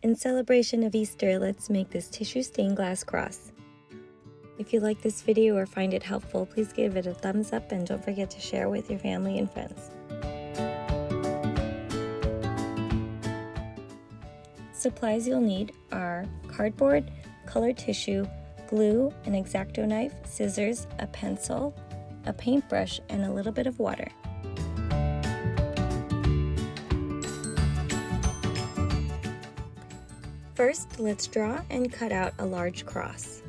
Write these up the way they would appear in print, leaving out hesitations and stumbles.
In celebration of Easter, let's make this tissue stained glass cross. If you like this video or find it helpful, please give it a thumbs up and don't forget to share with your family and friends. Supplies you'll need are cardboard, colored tissue, glue, an X-Acto knife, scissors, a pencil, a paintbrush, and a little bit of water. First, let's draw and cut out a large cross.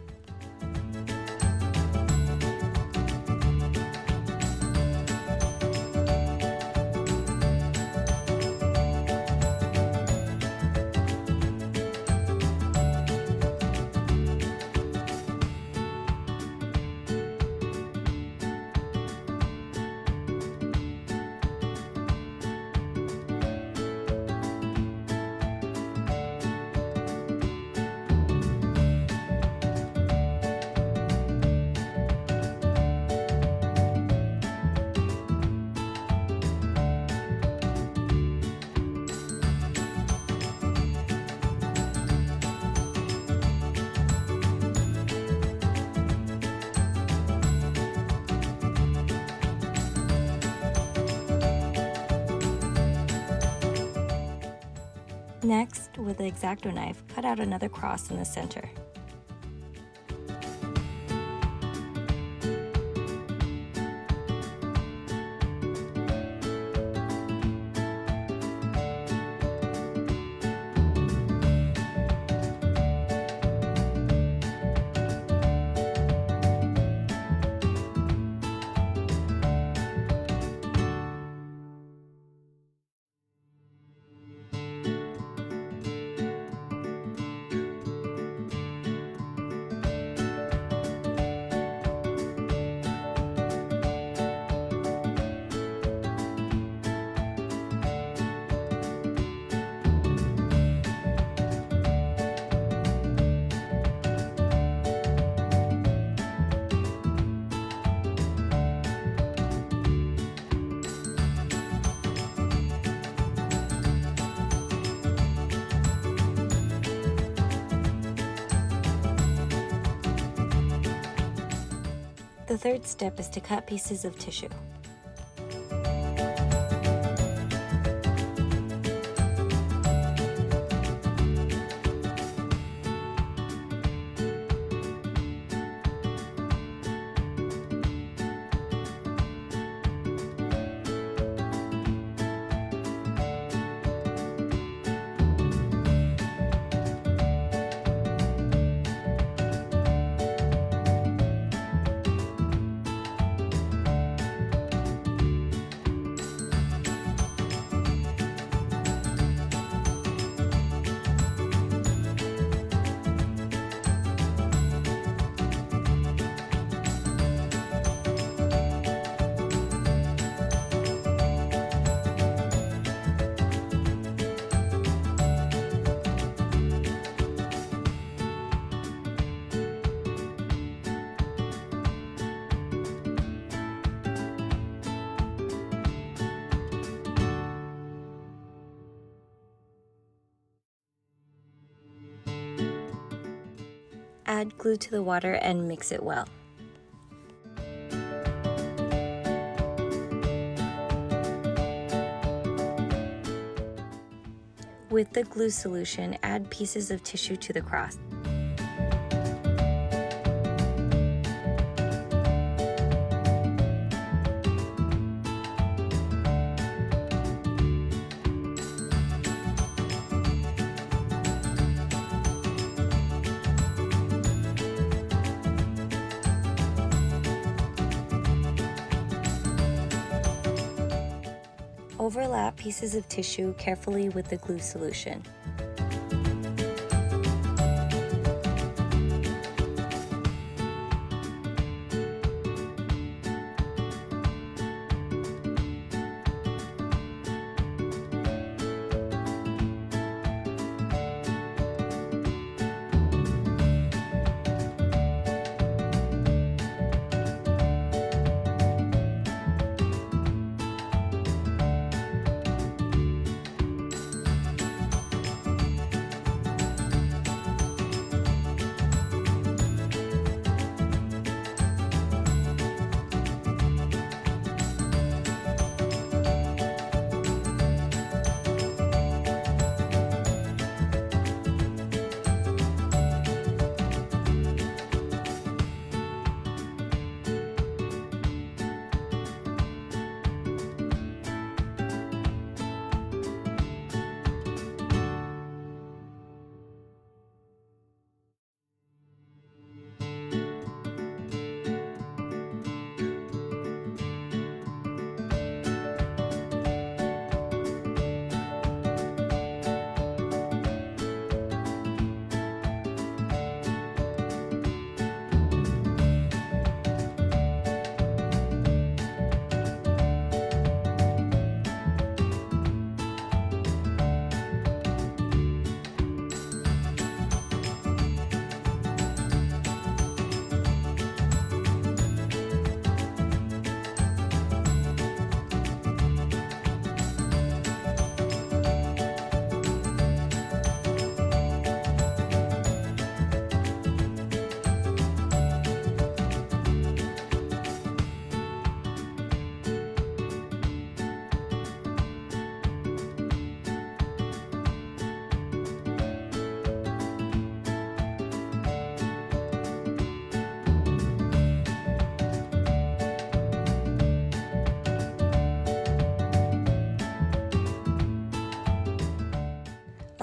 Next, with the X-Acto knife, cut out another cross in the center. The third step is to cut pieces of tissue. Add glue to the water and mix it well. With the glue solution, add pieces of tissue to the cross. Overlap pieces of tissue carefully with the glue solution.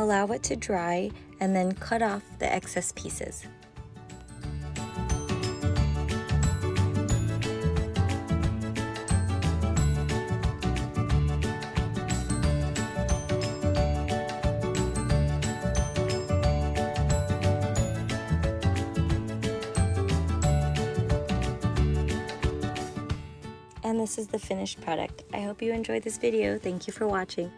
Allow it to dry and then cut off the excess pieces. And this is the finished product. I hope you enjoyed this video. Thank you for watching.